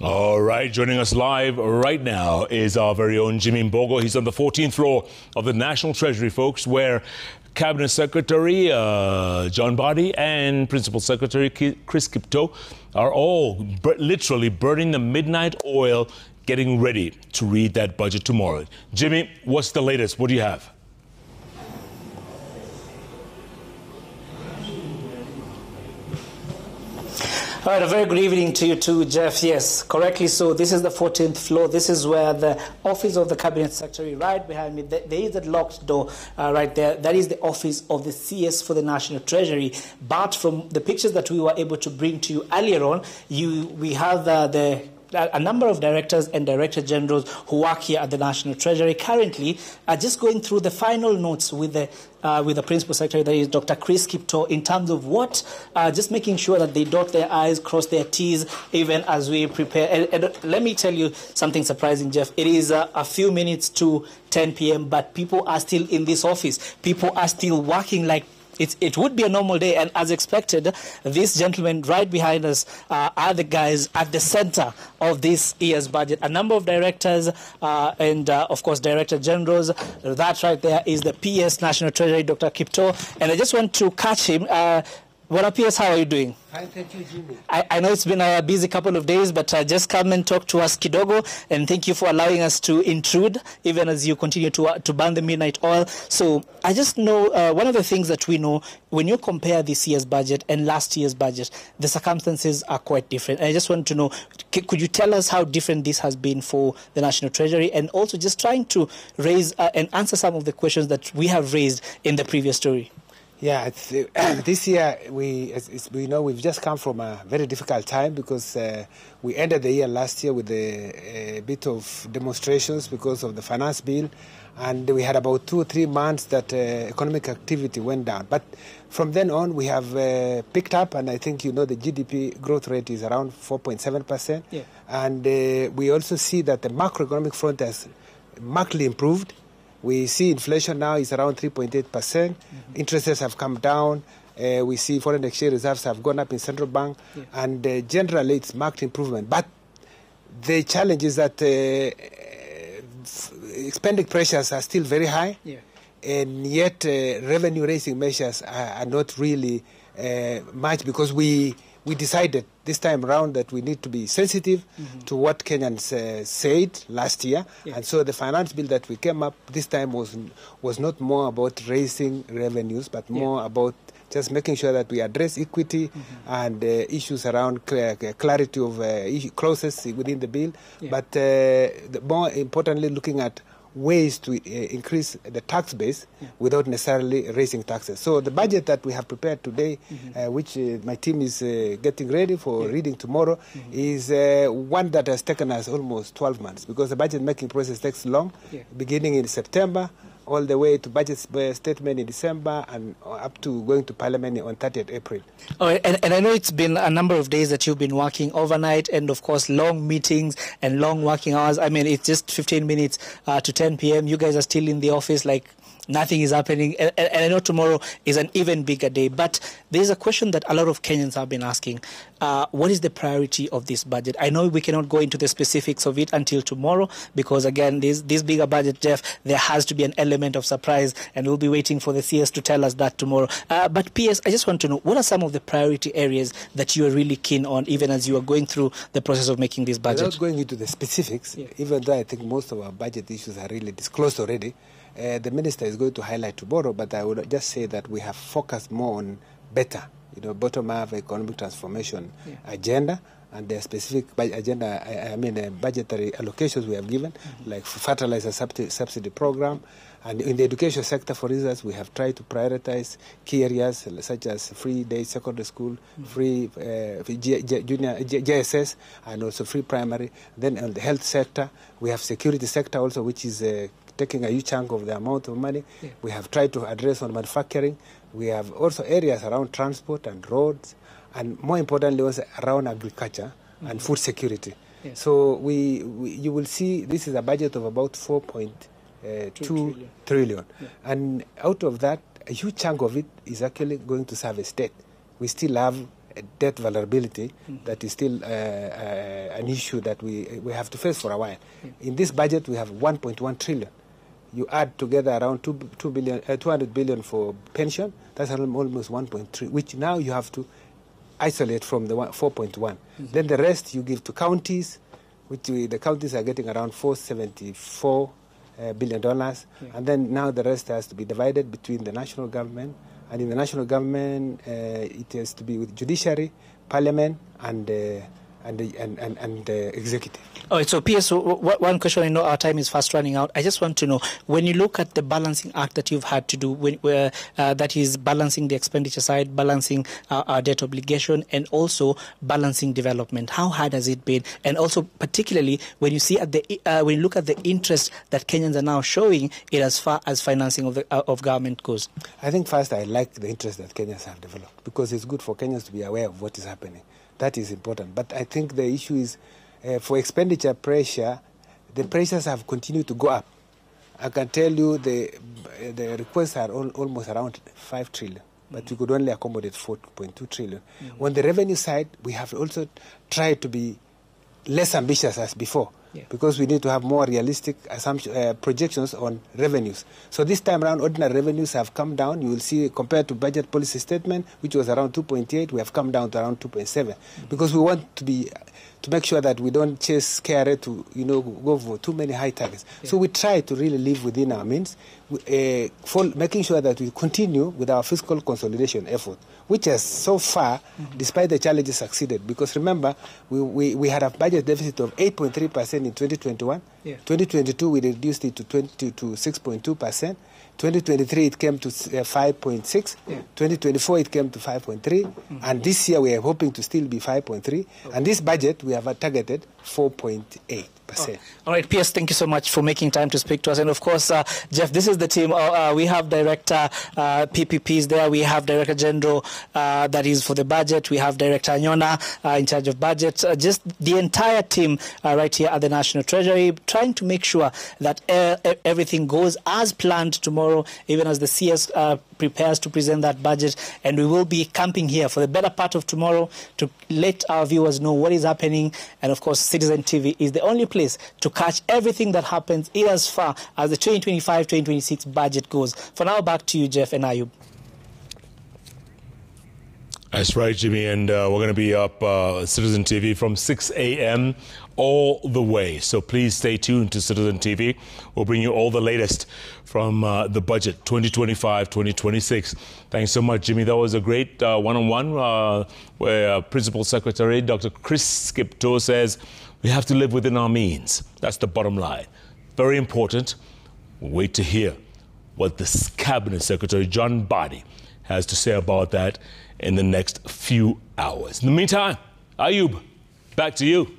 All right, joining us live right now is our very own Jimmy Mbogo. He's on the 14th floor of the National Treasury, folks, where Cabinet Secretary John Mbadi and Principal Secretary Chris Kiptoo are all literally burning the midnight oil, getting ready to read that budget tomorrow. Jimmy, what's the latest? What do you have? All right, a very good evening to you too, Jeff. Yes, correctly so. This is the 14th floor. This is where the office of the Cabinet Secretary, right behind me, there is a locked door right there. That is the office of the CS for the National Treasury. But from the pictures that we were able to bring to you earlier on, we have a number of directors and director generals who work here at the National Treasury currently are just going through the final notes with the Principal Secretary, that is Dr. Chris Kiptoo, in terms of what, just making sure that they dot their I's, cross their T's, even as we prepare. And let me tell you something surprising, Jeff. It is a few minutes to 10 p.m., but people are still in this office. People are still working like it would be a normal day, and as expected, these gentlemen right behind us are the guys at the center of this year's budget. A number of directors and, of course, director generals. That right there is the PS National Treasury, Dr. Kiptoo, and I just want to catch him. What up, PS? How are you doing? Hi, thank you, Jimmy. I know it's been a busy couple of days, but just come and talk to us kidogo, and thank you for allowing us to intrude, even as you continue to burn the midnight oil. So I just know one of the things that we know, when you compare this year's budget and last year's budget, the circumstances are quite different. And I just want to know, could you tell us how different this has been for the National Treasury, and also just trying to raise and answer some of the questions that we have raised in the previous story? Yeah, this year, as we know, we've just come from a very difficult time because we ended the year last year with a bit of demonstrations because of the finance bill, and we had about 2 or 3 months that economic activity went down. But from then on, we have picked up, and I think you know the GDP growth rate is around 4.7%. Yeah. And we also see that the macroeconomic front has markedly improved. We see inflation now is around 3.8%. Mm-hmm. Interest rates have come down. We see foreign exchange reserves have gone up in central bank. Yeah. And generally, it's marked improvement. But the challenge is that spending pressures are still very high. Yeah. And yet revenue-raising measures are not really much, because we decided this time around that we need to be sensitive to what Kenyans said last year. Yeah. And so the finance bill that we came up this time was not more about raising revenues, but more about just making sure that we address equity and issues around clarity of clauses within the bill. Yeah. But more importantly, looking at ways to increase the tax base without necessarily raising taxes. So the budget that we have prepared today, which my team is getting ready for reading tomorrow, is one that has taken us almost 12 months, because the budget making process takes long, beginning in September, all the way to budget statement in December, and up to going to Parliament on 30th April. Oh, and I know it's been a number of days that you've been working overnight, and of course long meetings and long working hours. I mean, it's just 15 minutes to 10 p.m. You guys are still in the office like nothing is happening, and I know tomorrow is an even bigger day. But there's a question that a lot of Kenyans have been asking. What is the priority of this budget? I know we cannot go into the specifics of it until tomorrow, because again, this bigger budget, Jeff, there has to be an element of surprise, and we'll be waiting for the CS to tell us that tomorrow. But PS, I just want to know, what are some of the priority areas that you are really keen on, even as you are going through the process of making this budget? Without going into the specifics, even though I think most of our budget issues are really disclosed already, the minister is going to highlight tomorrow, but I would just say that we have focused more on better, bottom-up economic transformation agenda, and the specific agenda, budgetary allocations we have given, like fertilizer subsidy program. And in the education sector, for instance, we have tried to prioritize key areas such as free day secondary school, free junior JSS, and also free primary. Then on the health sector, we have security sector also, which is taking a huge chunk of the amount of money. Yeah. We have tried to address on manufacturing. We have also areas around transport and roads, and more importantly also around agriculture and food security. Yes. So you will see this is a budget of about 4.2 trillion. Yeah. And out of that, a huge chunk of it is actually going to serve a state. We still have debt vulnerability that is still an issue that we have to face for a while. In this budget, we have 1.1 trillion. You add together around 200 billion for pension, that's almost 1.3, which now you have to isolate from the 4.1. Then the rest you give to counties, which the counties are getting around $474 billion. And then now the rest has to be divided between the national government. And in the national government, it has to be with judiciary, parliament, and the executive. All right, so PS, one question, I know our time is fast running out. I just want to know, when you look at the balancing act that you've had to do, that is balancing the expenditure side, balancing our debt obligation, and also balancing development, how hard has it been? And also, particularly, when you see when you look at the interest that Kenyans are now showing it as far as financing of government goes. I think first I like the interest that Kenyans have developed, because it's good for Kenyans to be aware of what is happening. That is important. But I think the issue is for expenditure pressure, the pressures have continued to go up. I can tell you the requests are almost around 5 trillion, but we could only accommodate 4.2 trillion. On the revenue side, we have also tried to be less ambitious as before, because we need to have more realistic projections on revenues. So this time around, ordinary revenues have come down. You will see, compared to budget policy statement, which was around 2.8, we have come down to around 2.7, because we want to make sure that we don't chase KRA to go for too many high targets. So we try to really live within our means, making sure that we continue with our fiscal consolidation effort, which has so far, despite the challenges, succeeded. Because remember, we had a budget deficit of 8.3% in 2021. 2022, we reduced it to 6.2%. 2023, it came to 5.6. 2024, it came to 5.3. And this year, we are hoping to still be 5.3. And this budget, we have targeted 4.8%. All right, PS, thank you so much for making time to speak to us. And of course, Jeff, this is the team. We have Director PPPs there. We have Director General that is for the budget. We have Director Nyona in charge of budget. Just the entire team right here at the National Treasury, trying to make sure that everything goes as planned tomorrow, even as the CS prepares to present that budget. And we will be camping here for the better part of tomorrow to let our viewers know what is happening. And of course, Citizen TV is the only place to catch everything that happens in as far as the 2025-2026 budget goes. For now, back to you, Jeff and Ayub. That's right, Jimmy, and we're going to be up Citizen TV from 6 a.m. all the way. So please stay tuned to Citizen TV. We'll bring you all the latest from the budget 2025-2026. Thanks so much, Jimmy. That was a great one-on-one where Principal Secretary Dr. Chris Skipto says we have to live within our means. That's the bottom line. Very important. We'll wait to hear what the Cabinet Secretary John Mbadi has to say about that in the next few hours. In the meantime, Ayub, back to you.